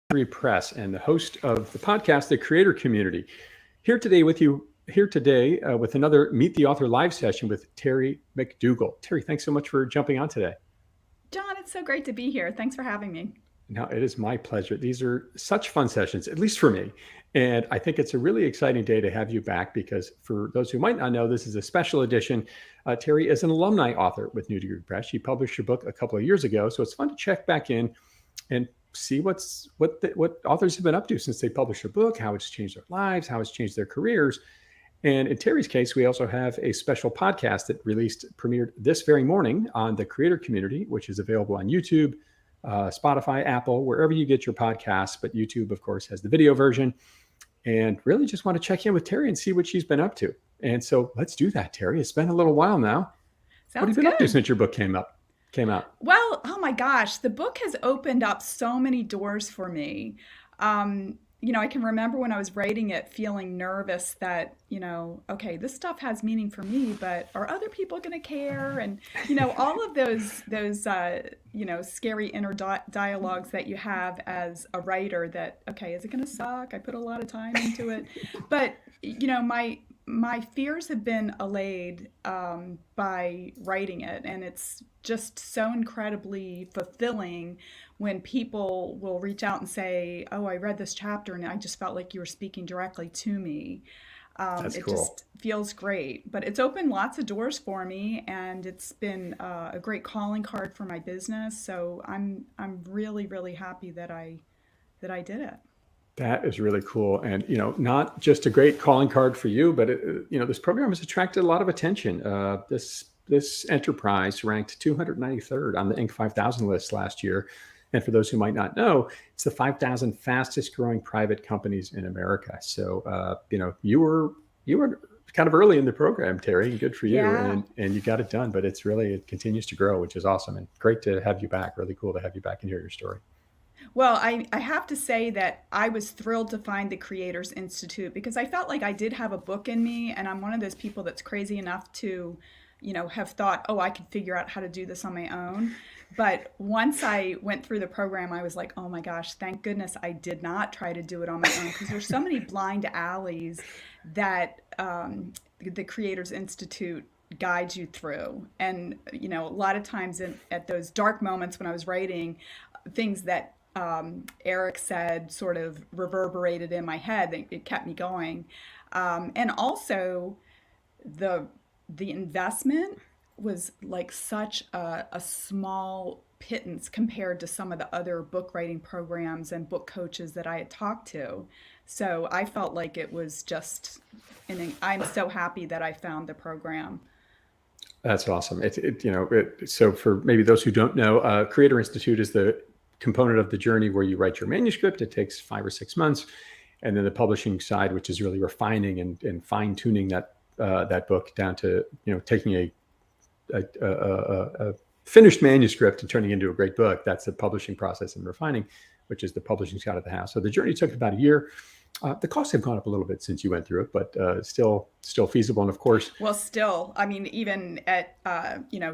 Free Press and the host of the podcast, The Creator Community. Here today with another Meet the Author live session with Terry McDougall. Terry, thanks so much for jumping on today. John, it's so great to be here. Thanks for having me. Now, it is my pleasure. These are such fun sessions, at least for me. And I think it's a really exciting day to have you back because for those who might not know, this is a special edition. Terry is an alumni author with New Degree Press. She published her book a couple of years ago. So it's fun to check back in and see what authors have been up to since they published their book, how it's changed their lives, how it's changed their careers. And in Terry's case, we also have a special podcast that premiered this very morning on the Creator Community, which is available on YouTube, Spotify, Apple, wherever you get your podcasts. But YouTube, of course, has the video version. And really just want to check in with Terry and see what she's been up to. And so let's do that, Terry. It's been a little while now. What have you been up to since your book came out? Well, oh my gosh, the book has opened up so many doors for me. I can remember when I was writing it feeling nervous that, okay, this stuff has meaning for me, but are other people going to care? And, all of those scary inner dialogues that you have as a writer that, okay, is it going to suck? I put a lot of time into it. But, my fears have been allayed by writing it, and it's just so incredibly fulfilling when people will reach out and say, "Oh, I read this chapter, and I just felt like you were speaking directly to me." That's It cool. just feels great, but it's opened lots of doors for me, and it's been a great calling card for my business. So I'm really really happy that I did it. That is really cool. And, not just a great calling card for you, but, this program has attracted a lot of attention. This enterprise ranked 293rd on the Inc. 5000 list last year. And for those who might not know, it's the 5,000 fastest growing private companies in America. So, you were kind of early in the program, Terry. Good for you. Yeah. And you got it done. But it continues to grow, which is awesome. And great to have you back. Really cool to have you back and hear your story. Well, I have to say that I was thrilled to find the Creators Institute because I felt like I did have a book in me, and I'm one of those people that's crazy enough to, have thought, oh, I could figure out how to do this on my own. But once I went through the program, I was like, oh my gosh, thank goodness I did not try to do it on my own because there's so many blind alleys that the Creators Institute guides you through. And, a lot of times at those dark moments when I was writing, things that Eric said sort of reverberated in my head. It kept me going. And also the investment was like such a small pittance compared to some of the other book writing programs and book coaches that I had talked to. So I felt like it was just, and I'm so happy that I found the program. That's awesome. So for maybe those who don't know, Creator Institute is the component of the journey where you write your manuscript. It takes 5 or 6 months. And then the publishing side, which is really refining and fine tuning that book down to, taking a finished manuscript and turning into a great book. That's the publishing process and refining, which is the publishing side of the house. So the journey took about a year. The costs have gone up a little bit since you went through it, but still feasible. And of course, Well, still, I mean, even at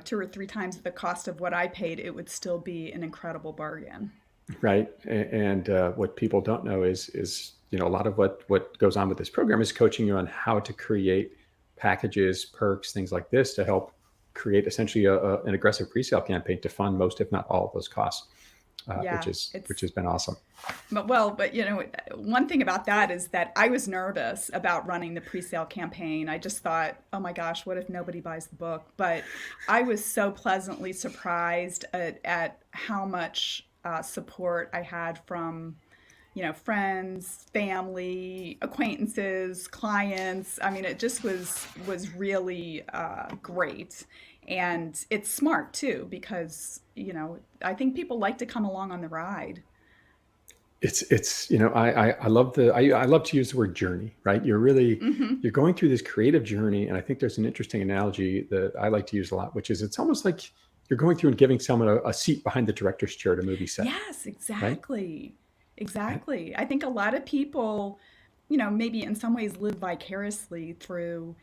2 or 3 times the cost of what I paid, it would still be an incredible bargain. right. And what people don't know is a lot of what goes on with this program is coaching you on how to create packages, perks, things like this to help create essentially an aggressive pre-sale campaign to fund most, if not all, of those costs, Yeah, which has been awesome. but one thing about that is that I was nervous about running the pre-sale campaign. I just thought, oh my gosh, what if nobody buys the book? But I was so pleasantly surprised at how much support I had from friends, family, acquaintances, clients. I mean, it just was really great, and it's smart too because I think people like to come along on the ride. I love I love to use the word journey, right? Hmm. You're going through this creative journey, and I think there's an interesting analogy that I like to use a lot, which is it's almost like you're going through and giving someone a seat behind the director's chair at a movie set, Yes, right? exactly. Exactly. I think a lot of people, maybe in some ways live vicariously through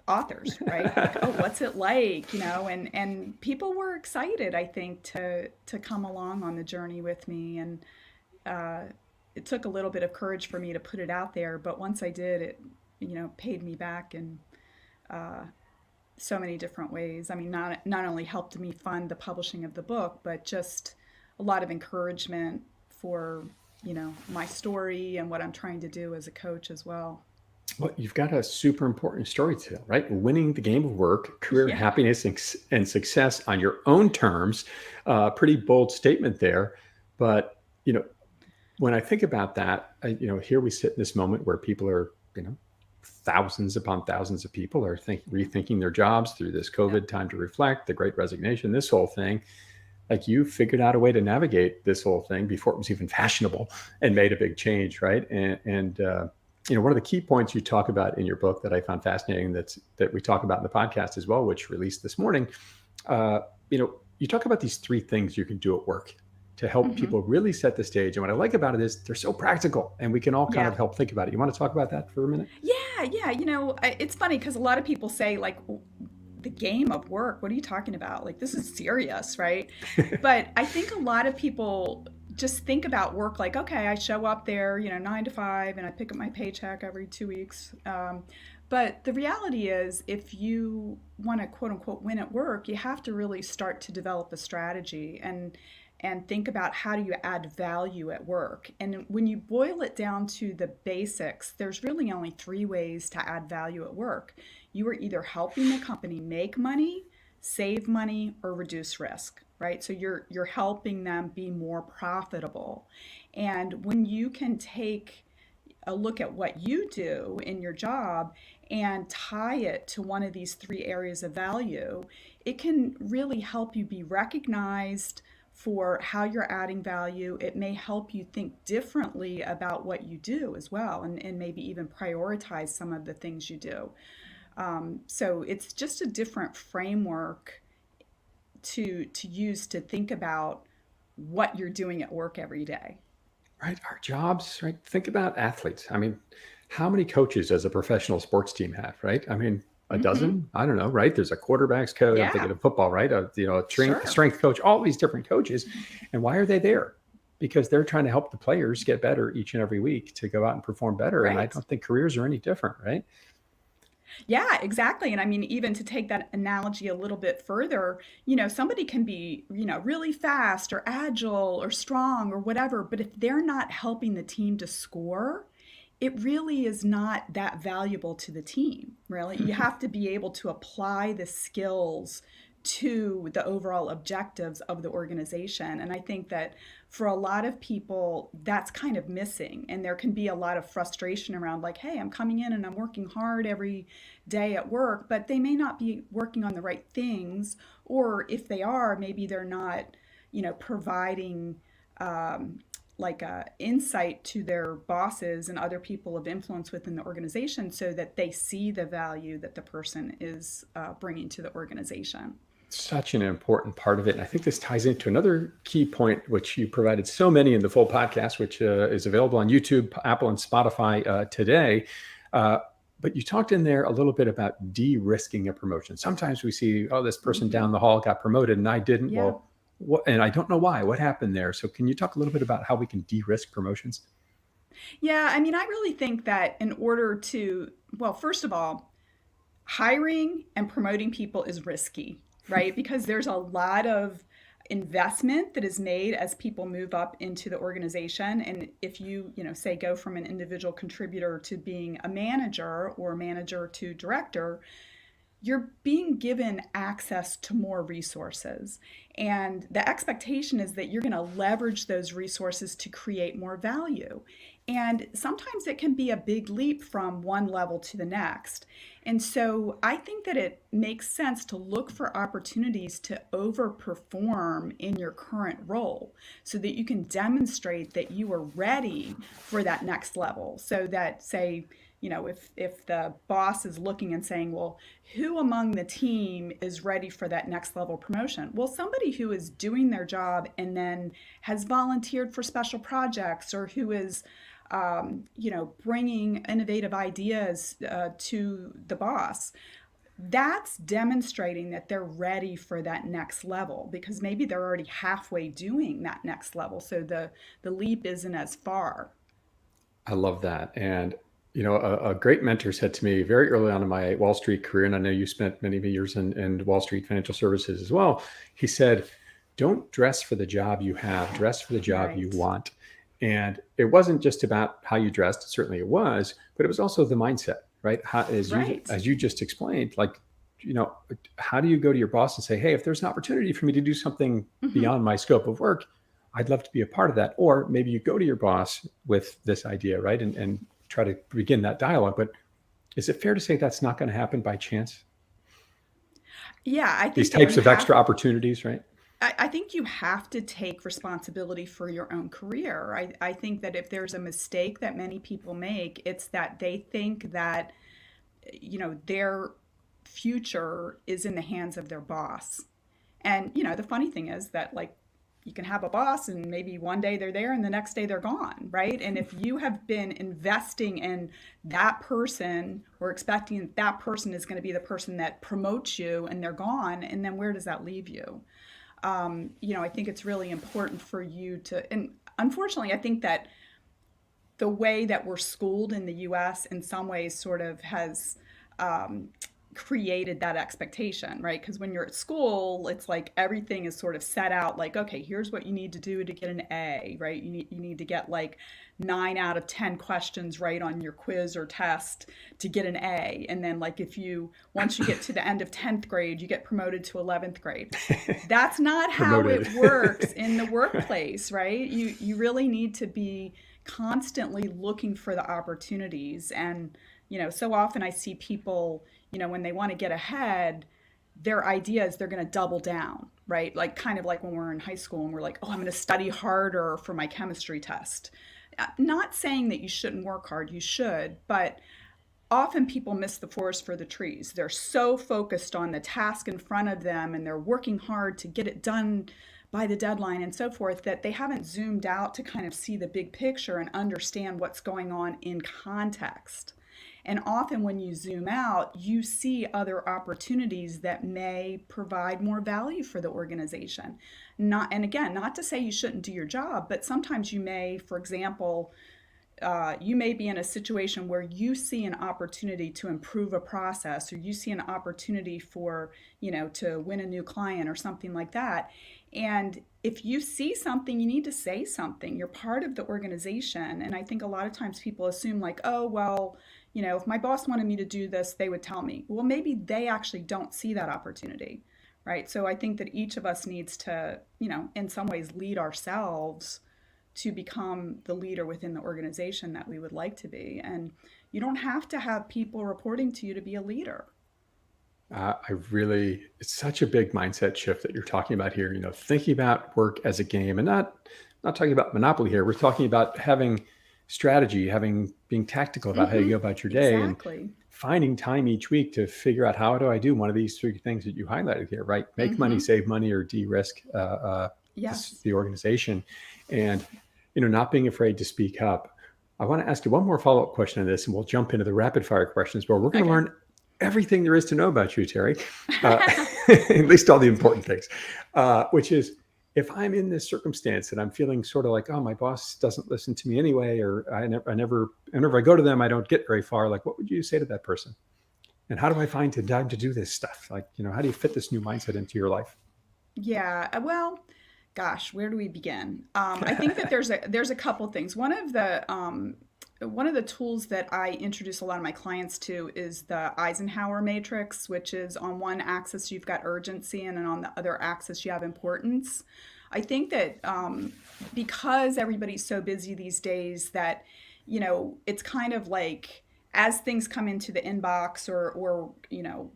authors, right? Like, oh, what's it like, and people were excited, I think, to come along on the journey with me, and it took a little bit of courage for me to put it out there, but once I did, it, paid me back in uh, so many different ways. I mean, not only helped me fund the publishing of the book, but just a lot of encouragement for, my story and what I'm trying to do as a coach as well. Well, you've got a super important story to tell, right? Winning the game of work, career Yeah. happiness, and success on your own terms. Pretty bold statement there. But, when I think about that, here we sit in this moment where people are, thousands upon thousands of people are rethinking their jobs through this Yeah. COVID time to reflect, the great resignation, this whole thing. Like you figured out a way to navigate this whole thing before it was even fashionable and made a big change, right? And one of the key points you talk about in your book that I found fascinating that we talk about in the podcast as well, which released this morning, uh, you talk about these three things you can do at work to help Hmm. people really set the stage. And what I like about it is they're so practical and we can all kind Yeah. of help think about it. You want to talk about that for a minute? Yeah. Yeah. It's funny because a lot of people say, like, the game of work, what are you talking about? Like, this is serious, right? But I think a lot of people just think about work like, okay, I show up there, 9 to 5, and I pick up my paycheck every 2 weeks. But the reality is, if you want to quote unquote win at work, you have to really start to develop a strategy and think about how do you add value at work. And when you boil it down to the basics, there's really only three ways to add value at work. You are either helping the company make money, save money, or reduce risk, right? So you're helping them be more profitable. And when you can take a look at what you do in your job and tie it to one of these three areas of value, it can really help you be recognized for how you're adding value. It may help you think differently about what you do as well, and maybe even prioritize some of the things you do. So it's just a different framework to use to think about what you're doing at work every day. Right. Our jobs, right? Think about athletes. I mean, how many coaches does a professional sports team have, right? I mean, a Hmm. dozen? I don't know, right? There's a quarterback's coach. I'm Yeah, thinking of football, right? A sure. strength coach, all these different coaches. And why are they there? Because they're trying to help the players get better each and every week to go out and perform better. And I Right. don't think careers are any different, right? Yeah, exactly. And I mean, even to take that analogy a little bit further, somebody can be, really fast or agile or strong or whatever, but if they're not helping the team to score, it really is not that valuable to the team, really. You have to be able to apply the skills to the overall objectives of the organization. And I think that for a lot of people, that's kind of missing. And there can be a lot of frustration around, like, hey, I'm coming in and I'm working hard every day at work, but they may not be working on the right things. Or if they are, maybe they're not, providing um, like a insight to their bosses and other people of influence within the organization so that they see the value that the person is bringing to the organization. Such an important part of it. And I think this ties into another key point, which you provided so many in the full podcast, which is available on YouTube, Apple, and Spotify today. Uh, but you talked in there a little bit about de-risking a promotion. Sometimes we see, oh, this person Hmm. down the hall got promoted and I didn't. Yeah. Well, what, and I don't know why. What happened there? So can you talk a little bit about how we can de-risk promotions? Yeah. I mean, I really think that in order to, well, first of all, hiring and promoting people is risky, right? Because there's a lot of investment that is made as people move up into the organization. And if you, say go from an individual contributor to being a manager or manager to director, you're being given access to more resources. And the expectation is that you're going to leverage those resources to create more value. And sometimes it can be a big leap from one level to the next. And so I think that it makes sense to look for opportunities to overperform in your current role so that you can demonstrate that you are ready for that next level. So that, say, if the boss is looking and saying, well, who among the team is ready for that next level promotion? Well, somebody who is doing their job and then has volunteered for special projects, or who is bringing innovative ideas to the boss. That's demonstrating that they're ready for that next level, because maybe they're already halfway doing that next level. So the leap isn't as far. I love that. And, a great mentor said to me very early on in my Wall Street career, and I know you spent many, many years in Wall Street financial services as well. He said, don't dress for the job you have, dress for the job you Right. want. And it wasn't just about how you dressed, certainly it was, but it was also the mindset, right? How, Right. as you just explained, like, you know, how do you go to your boss and say, hey, if there's an opportunity for me to do something Hmm. beyond my scope of work, I'd love to be a part of that. Or maybe you go to your boss with this idea, right? And try to begin that dialogue. But is it fair to say that's not going to happen by chance? Yeah, I These think that types you of have extra opportunities, right? I think you have to take responsibility for your own career. I think that if there's a mistake that many people make, it's that they think that, their future is in the hands of their boss. And, the funny thing is that, like, you can have a boss and maybe one day they're there and the next day they're gone, right? And if you have been investing in that person or expecting that that person is going to be the person that promotes you and they're gone, and then where does that leave you? I think it's really important for you to, and unfortunately, I think that the way that we're schooled in the US in some ways sort of has um, created that expectation, right? Because when you're at school, it's like everything is sort of set out like, okay, here's what you need to do to get an A, right? You need to get like 9 out of 10 questions right on your quiz or test to get an A. And then like if you once you get to the end of 10th grade, you get promoted to 11th grade. That's not how Promoted. it works in the workplace, right? You really need to be constantly looking for the opportunities. And so often I see people, when they want to get ahead, their idea is they're going to double down, right? Like kind of like when we're in high school and we're like, oh, I'm going to study harder for my chemistry test. Not saying that you shouldn't work hard, you should, but often people miss the forest for the trees. They're so focused on the task in front of them and they're working hard to get it done by the deadline and so forth that they haven't zoomed out to kind of see the big picture and understand what's going on in context. And often when you zoom out, you see other opportunities that may provide more value for the organization. Not, and again, not to say you shouldn't do your job, but sometimes you may, for example, you may be in a situation where you see an opportunity to improve a process or you see an opportunity for to win a new client or something like that. And if you see something, you need to say something. You're part of the organization. And I think a lot of times people assume like, oh well, if my boss wanted me to do this, they would tell me. Well, maybe they actually don't see that opportunity, right? So I think that each of us needs to in some ways lead ourselves to become the leader within the organization that we would like to be. And you don't have to have people reporting to you to be a leader. It's such a big mindset shift that you're talking about here. Thinking about work as a game, and not talking about monopoly here. We're talking about having strategy, being tactical about how you Mm-hmm. go about your day, and Exactly. finding time each week to figure out how do I do one of these three things that you highlighted here, right? Make money, Mm-hmm. save money, or de-risk Yes. the organization, and not being afraid to speak up. I want to ask you one more follow-up question on this, and we'll jump into the rapid fire questions where we're going to Okay. learn everything there is to know about you, Terry, uh, at least all the important things, which is if I'm in this circumstance and I'm feeling sort of like, oh, my boss doesn't listen to me anyway, or whenever I go to them, I don't get very far. Like, what would you say to that person? And how do I find time to do this stuff? Like, how do you fit this new mindset into your life? Yeah. Well, gosh, where do we begin? I think that there's a couple things. One of the tools that I introduce a lot of my clients to is the Eisenhower matrix, which is on one axis you've got urgency, and then on the other axis you have importance. I think that because everybody's so busy these days that it's kind of like as things come into the inbox or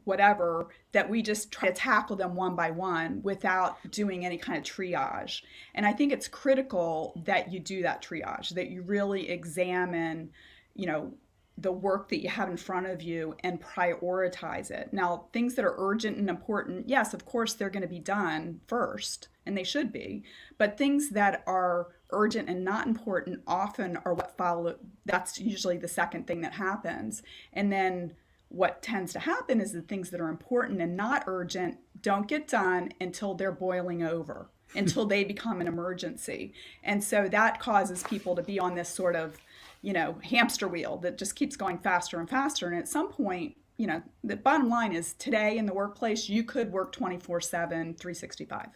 whatever, that we just try to tackle them one by one without doing any kind of triage. And I think it's critical that you do that triage, that you really examine you know the work that you have in front of you and prioritize it. Now, things that are urgent and important, yes, of course, they're going to be done first, and they should be. But things that are urgent and not important often are what follow. That's usually the second thing that happens. And then what tends to happen is the things that are important and not urgent don't get done until they're boiling over. until they become an emergency. And so that causes people to be on this sort of, hamster wheel that just keeps going faster and faster. And at some point, the bottom line is today in the workplace, you could work 24/7, 365.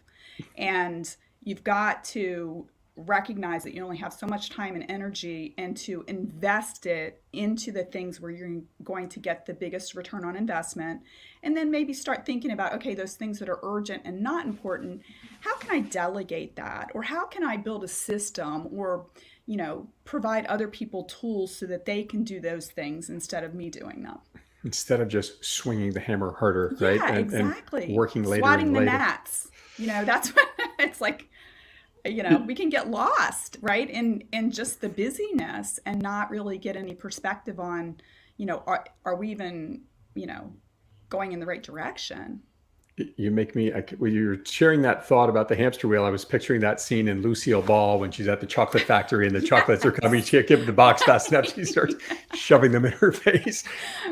And you've got to recognize that you only have so much time and energy, and to invest it into the things where you're going to get the biggest return on investment. And then maybe start thinking about, okay, those things that are urgent and not important, how can I delegate that? Or how can I build a system, or provide other people tools so that they can do those things instead of me doing them. Instead of just swinging the hammer harder, right? Yeah, exactly. And working later Swatting and the later. gnats. That's what it's like. We can get lost, right, in just the busyness and not really get any perspective on, are we even, going in the right direction? You make me, when you're sharing that thought about the hamster wheel, I was picturing that scene in Lucille Ball when she's at the chocolate factory and the chocolates are coming. She can't give the box fast enough. She starts shoving them in her face.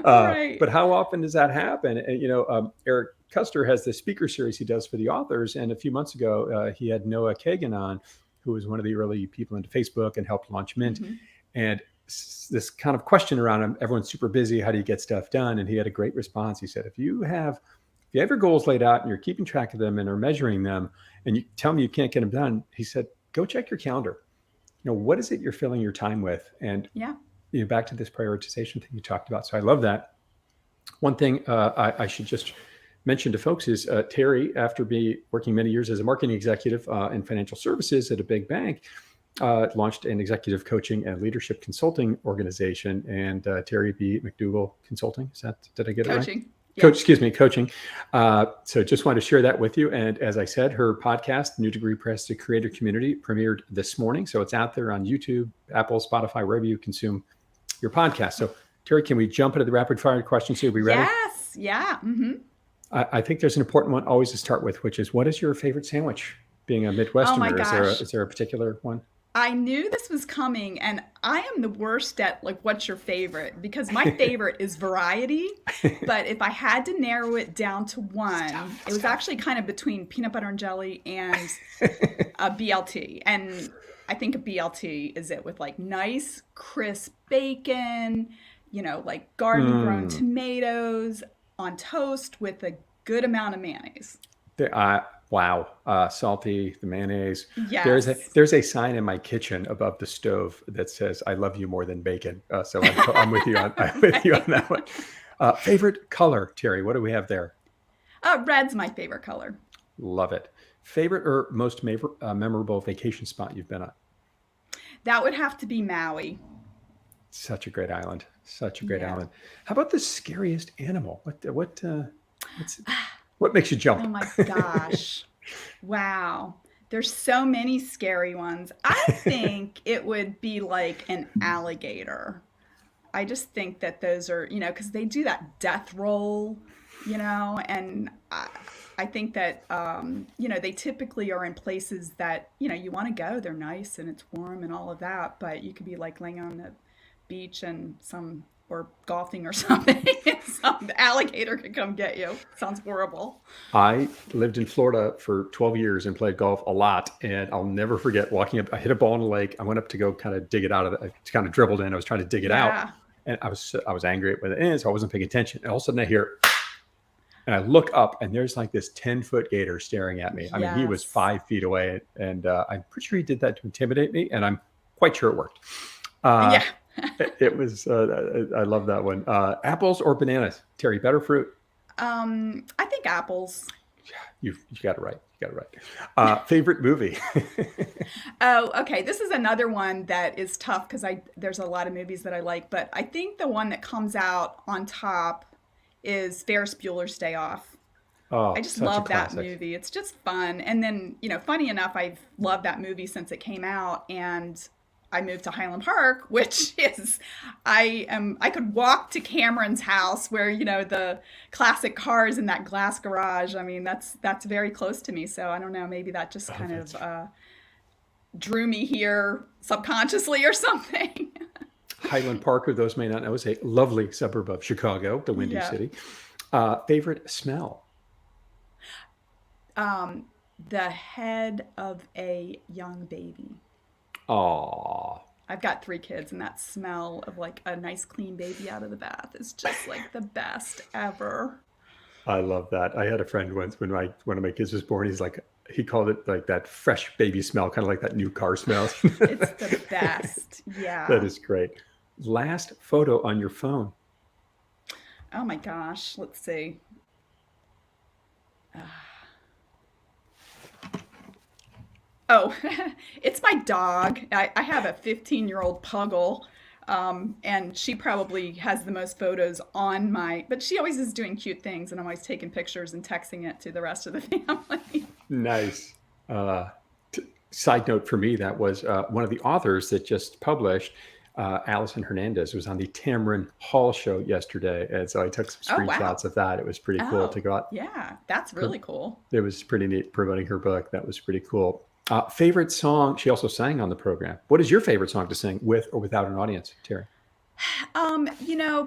Right. But how often does that happen? And, Eric Custer has this speaker series he does for the authors. And a few months ago, he had Noah Kagan on, who was one of the early people into Facebook and helped launch Mint. Mm-hmm. And this kind of question around him, everyone's super busy. How do you get stuff done? And he had a great response. He said, if you have your goals laid out and you're keeping track of them and are measuring them, and you tell me you can't get them done, he said, go check your calendar. What is it you're filling your time with? And back to this prioritization thing you talked about. So I love that. One thing I should just mention to folks is Terry, after working many years as a marketing executive in financial services at a big bank, launched an executive coaching and leadership consulting organization. And Terry B. McDougall Consulting. Did I get it right? Coaching. Coaching. So just wanted to share that with you. And as I said, her podcast, New Degree Press to Creator Community, premiered this morning. So it's out there on YouTube, Apple, Spotify, wherever you consume your podcast. So Terry, can we jump into the rapid fire questions here? Are we ready? Yes. Yeah. Mm-hmm. I think there's an important one always to start with, which is, what is your favorite sandwich? Being a Midwesterner, Oh my gosh. Is there a particular one? I knew this was coming, and I am the worst at what's your favorite, because my favorite is variety. But if I had to narrow it down to one, it was actually kind of between peanut butter and jelly and a BLT. And I think a BLT is it, with nice crisp bacon, garden grown tomatoes on toast with a good amount of mayonnaise. Wow. Salty, the mayonnaise. Yes. There's a sign in my kitchen above the stove that says, I love you more than bacon. So I'm with you on that one. Favorite color, Terry, what do we have there? Red's my favorite color. Love it. Favorite or most memorable vacation spot you've been on? That would have to be Maui. Such a great island. Island. How about the scariest animal? What makes you jump? Oh my gosh. Wow. There's so many scary ones. I think it would be an alligator. I just think that those are, because they do that death roll, and I think that, they typically are in places that, you want to go. They're nice and it's warm and all of that, but you could be laying on the beach and or golfing or something, some alligator could come get you. Sounds horrible. I lived in Florida for 12 years and played golf a lot. And I'll never forget walking up. I hit a ball in a lake. I went up to go kind of dig it out I kind of dribbled in. I was trying to dig it out. And I was angry with it. So I wasn't paying attention. And all of a sudden I hear, and I look up and there's this 10-foot gator staring at me. I mean, he was 5 feet away. And I'm pretty sure he did that to intimidate me. And I'm quite sure it worked. It was, I love that one. Apples or bananas? Terry, better fruit? I think apples. You got it right. Favorite movie? Oh, okay. This is another one that is tough because there's a lot of movies that I like, but I think the one that comes out on top is Ferris Bueller's Day Off. Oh, I just love that movie. It's just fun. And then, funny enough, I've loved that movie since it came out, and I moved to Highland Park, which is, I could walk to Cameron's house where, the classic cars in that glass garage. I mean, that's very close to me. So I don't know, maybe that just kind of drew me here subconsciously or something. Highland Park, for those may not know, is a lovely suburb of Chicago, the Windy City. Favorite smell? The head of a young baby. Oh, I've got 3 kids, and that smell of like a nice clean baby out of the bath is just like the best ever. I love that. I had a friend once when one of my kids was born. He called it like that fresh baby smell, kind of like that new car smell. It's the best. That Yeah. is great. Last photo on your phone. Oh my gosh. Let's see. Oh, it's my dog. I have a 15-year-old puggle, and she probably has the most photos on my, but she always is doing cute things, and I'm always taking pictures and texting it to the rest of the family. Nice. Uh, Side note for me, that was one of the authors that just published, Allison Hernandez, was on the Tamron Hall show yesterday. And so I took some Oh, screenshots wow. of that. It was pretty cool to Oh, go out. yeah. That's really cool. It was pretty neat promoting her book. That was pretty cool. Favorite song? She also sang on the program. What is your favorite song to sing with or without an audience, Terry?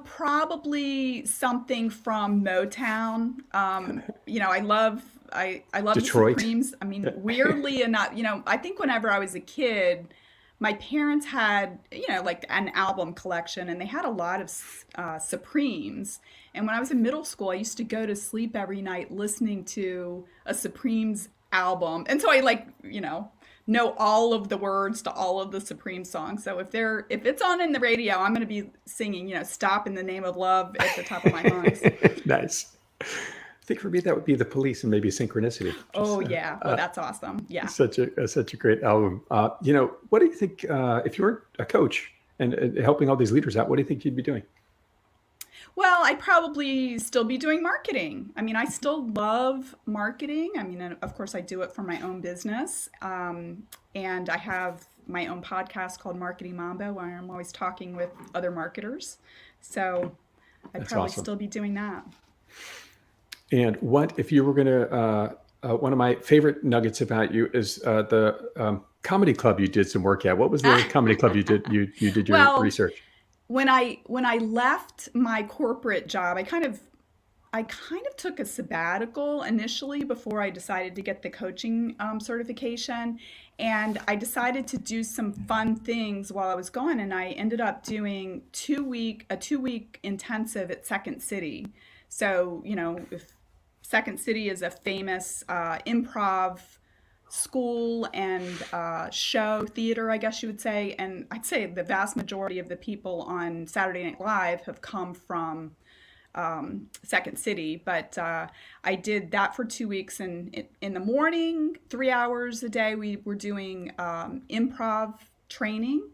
Probably something from Motown. I love the Detroit. Supremes. I mean, weirdly enough, I think whenever I was a kid, my parents had, like an album collection, and they had a lot of Supremes. And when I was in middle school, I used to go to sleep every night listening to a Supremes album. And so I like, know all of the words to all of the Supreme songs. So if it's on in the radio, I'm going to be singing, "Stop in the Name of Love" at the top of my lungs. Nice. I think for me that would be the Police and maybe Synchronicity. Oh Just yeah. Oh, that's awesome. Yeah. such a great album. What do you think if you were a coach and helping all these leaders out? What do you think you'd be doing? Well, I'd probably still be doing marketing. I mean, I still love marketing. I mean, and of course, I do it for my own business. And I have my own podcast called Marketing Mambo, where I'm always talking with other marketers. So I'd That's probably awesome. still be doing that. And what if you were going to? One of my favorite nuggets about you is the comedy club you did some work at. What was the comedy club you did? You did your Well, research. when I left my corporate job, I kind of took a sabbatical initially before I decided to get the coaching certification, and I decided to do some fun things while I was gone, and I ended up doing 2 week intensive at Second City. So if Second City is a famous improv school and show theater, I guess you would say, and I'd say the vast majority of the people on Saturday Night Live have come from Second City. But I did that for 2 weeks, and in the morning, 3 hours a day, we were doing improv training,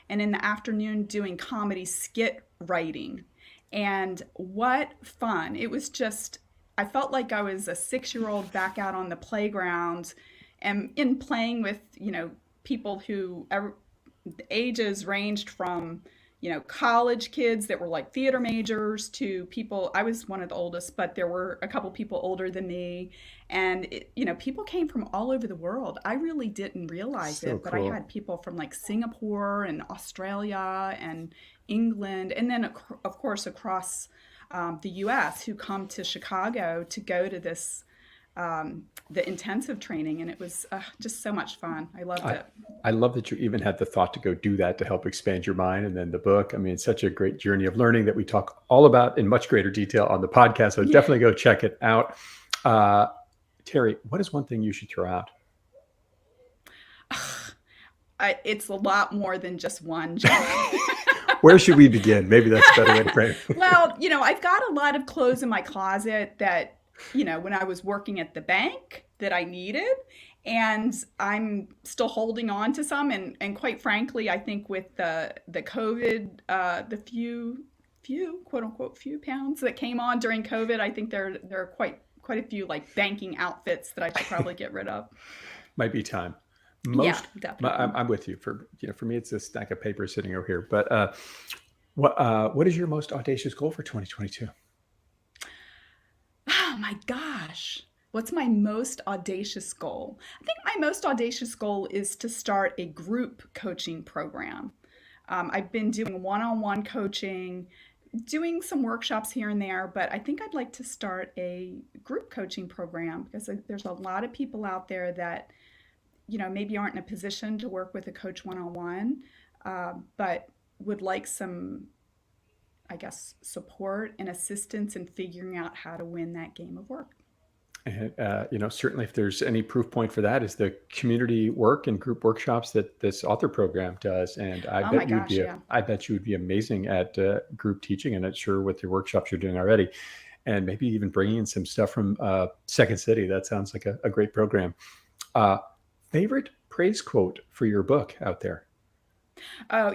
and in the afternoon, doing comedy skit writing. And what fun! It was just, I felt like I was a 6-year-old back out on the playground and in playing with, people who the ages ranged from college kids that were like theater majors to people. I was one of the oldest, but there were a couple people older than me, and people came from all over the world. I really didn't realize So it, but I cool. had people from like Singapore and Australia and England, and then of course across the U.S. who come to Chicago to go to this the intensive training, and it was just so much fun. I loved I it. I love that you even had the thought to go do that to help expand your mind. And then the book. I mean, it's such a great journey of learning that we talk all about in much greater detail on the podcast. So Yeah. definitely go check it out. Uh, Terry, what is one thing you should throw out? It's a lot more than just one, John. Where should we begin? Maybe that's a better way to frame it. Well, I've got a lot of clothes in my closet that, when I was working at the bank that I needed. And I'm still holding on to some. And quite frankly, I think with the COVID, the few quote unquote few pounds that came on during COVID, I think there are quite a few like banking outfits that I should probably get rid of. Might be time. Yeah, Most, definitely. I'm with you. For me, it's a stack of paper sitting over here. But what is your most audacious goal for 2022? Oh my gosh. What's my most audacious goal? I think my most audacious goal is to start a group coaching program. I've been doing one on one coaching doing some workshops here and there, but I think I'd like to start a group coaching program because there's a lot of people out there that, maybe aren't in a position to work with a coach one-on-one, but would like some, I guess, support and assistance in figuring out how to win that game of work. And certainly, if there's any proof point for that, is the community work and group workshops that this author program does. And Oh my gosh, yeah. I bet you would be amazing at group teaching, and I'm sure with your workshops you're doing already, and maybe even bringing in some stuff from Second City. That sounds like a great program. Uh, Favorite praise quote for your book out there? Oh,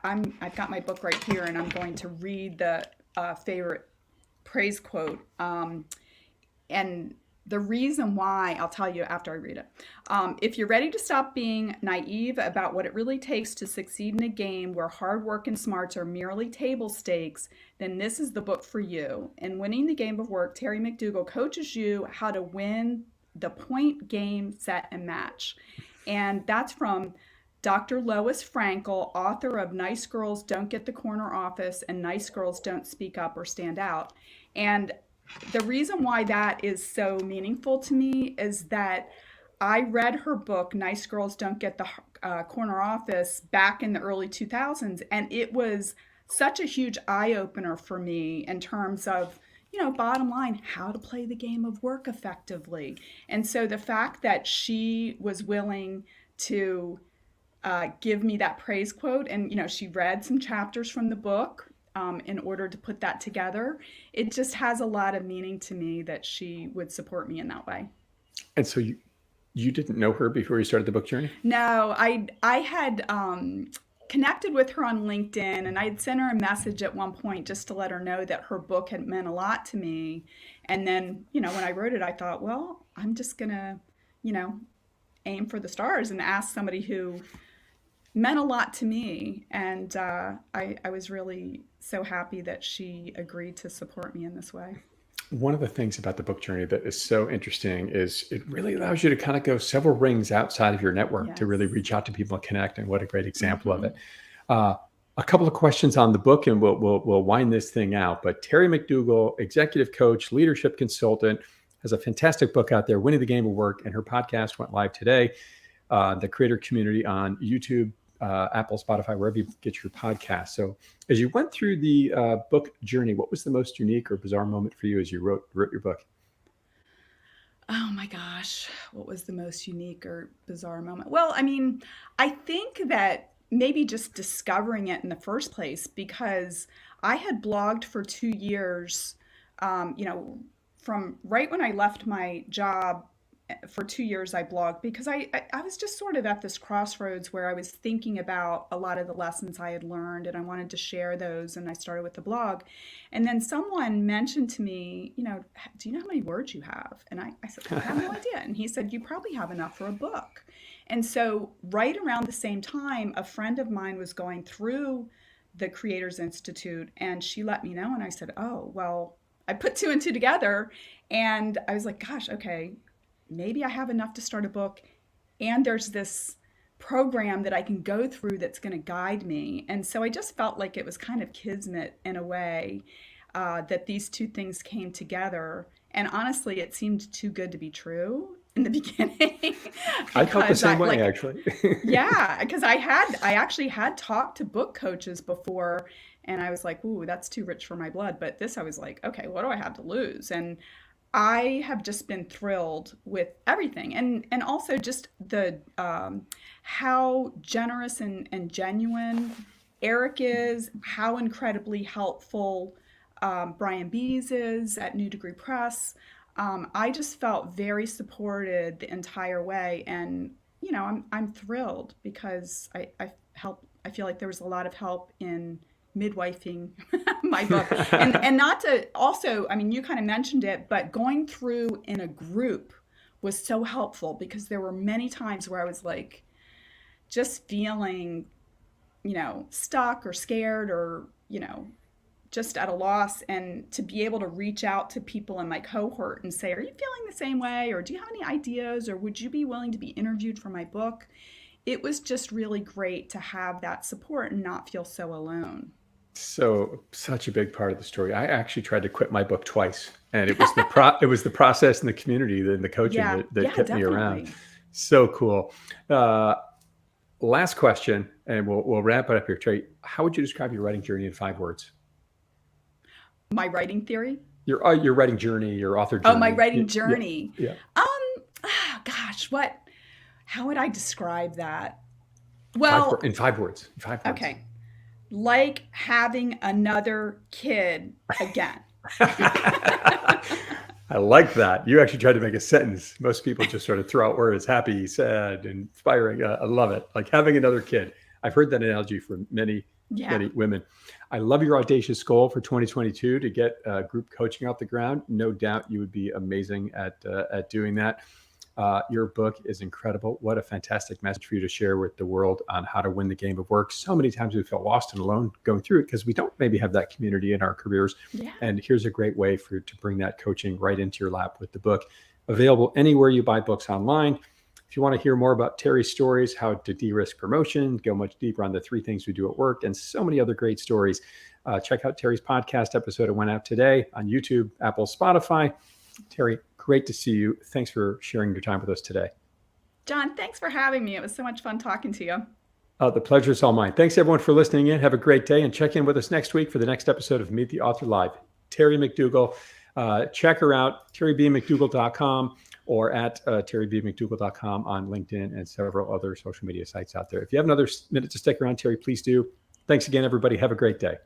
I've got my book right here, and I'm going to read the favorite praise quote. And the reason why, I'll tell you after I read it. If you're ready to stop being naive about what it really takes to succeed in a game where hard work and smarts are merely table stakes, then this is the book for you. In Winning the Game of Work, Terry McDougall coaches you how to win the point, game, set, and match. And that's from Dr. Lois Frankel, author of Nice Girls Don't Get the Corner Office and Nice Girls Don't Speak Up or Stand Out. And the reason why that is so meaningful to me is that I read her book, Nice Girls Don't Get the Corner Office, back in the early 2000s. And it was such a huge eye-opener for me in terms of, bottom line, how to play the game of work effectively. And so the fact that she was willing to give me that praise quote, and she read some chapters from the book in order to put that together, it just has a lot of meaning to me that she would support me in that way. And so you didn't know her before you started the book journey? No, I had connected with her on LinkedIn, and I had sent her a message at one point just to let her know that her book had meant a lot to me. And then, when I wrote it, I thought, well, I'm just gonna, aim for the stars and ask somebody who meant a lot to me. And I was really so happy that she agreed to support me in this way. One of the things about the book journey that is so interesting is it really allows you to kind of go several rings outside of your network to really Yes. reach out to people and connect. And what a great example of Hmm. it. Uh, a couple of questions on the book, and we'll wind this thing out. But Terry McDougall, executive coach, leadership consultant, has a fantastic book out there, Winning the Game of Work, and her podcast went live today. The creator community on YouTube, Apple, Spotify, wherever you get your podcast. So as you went through the book journey, what was the most unique or bizarre moment for you as you wrote your book? Oh my gosh, what was the most unique or bizarre moment? Well, I mean, I think that maybe just discovering it in the first place, because I had blogged for 2 years, um, you know, from right when I left my job. For 2 years I blogged because I was just sort of at this crossroads where I was thinking about a lot of the lessons I had learned, and I wanted to share those, and I started with the blog. And then someone mentioned to me, do you know how many words you have? And I said, I have no idea. And he said, you probably have enough for a book. And so right around the same time, a friend of mine was going through the Creators Institute, and she let me know, and I said, oh, well, I put two and two together, and I was like, gosh, okay, maybe I have enough to start a book, and there's this program that I can go through that's going to guide me. And so I just felt like it was kind of kismet in a way, that these two things came together. And honestly, it seemed too good to be true in the beginning I felt the because same way, actually. yeah, because I actually had talked to book coaches before, and I was like, ooh, that's too rich for my blood. But this, I was like, okay, what do I have to lose? And I have just been thrilled with everything, and also just the how generous and genuine Eric is, how incredibly helpful Brian Bees is at New Degree Press. I just felt very supported the entire way, and I'm thrilled because I feel like there was a lot of help in midwifing my book, and not to also, I mean, you kind of mentioned it, but going through in a group was so helpful because there were many times where I was like just feeling stuck or scared or just at a loss, and to be able to reach out to people in my cohort and say, are you feeling the same way, or do you have any ideas, or would you be willing to be interviewed for my book? It was just really great to have that support and not feel so alone. Such a big part of the story. I actually tried to quit my book twice, and it was it was the process and the community and the coaching Yeah, that yeah, kept me around. definitely. So cool. Uh, Last question, and we'll wrap it up here. Terry, how would you describe your writing journey in 5 words? My writing theory. Your writing journey, your author Oh, my journey. writing Yeah, journey. yeah. Gosh, what? How would I describe that? Five Well, in 5 words. In 5 words. okay, like having another kid again. I like that. You actually tried to make a sentence. Most people just sort of throw out words: happy, sad, inspiring. I love it. Like having another kid. I've heard that analogy from many, Yeah. many women. I love your audacious goal for 2022 to get group coaching off the ground. No doubt you would be amazing at doing that. Your book is incredible. What a fantastic message for you to share with the world on how to win the game of work. So many times we feel lost and alone going through it because we don't maybe have that community in our careers. Yeah. And here's a great way for you to bring that coaching right into your lap with the book. Available anywhere you buy books online. If you want to hear more about Terry's stories, how to de-risk promotion, go much deeper on the 3 things we do at work, and so many other great stories, check out Terry's podcast episode. It went out today on YouTube, Apple, Spotify. Terry, great to see you. Thanks for sharing your time with us today. John, thanks for having me. It was so much fun talking to you. The pleasure is all mine. Thanks, everyone, for listening in. Have a great day, and check in with us next week for the next episode of Meet the Author Live. Terry McDougall. Check her out, terrybmcdougall.com or at terrybmcdougall.com on LinkedIn and several other social media sites out there. If you have another minute to stick around, Terry, please do. Thanks again, everybody. Have a great day.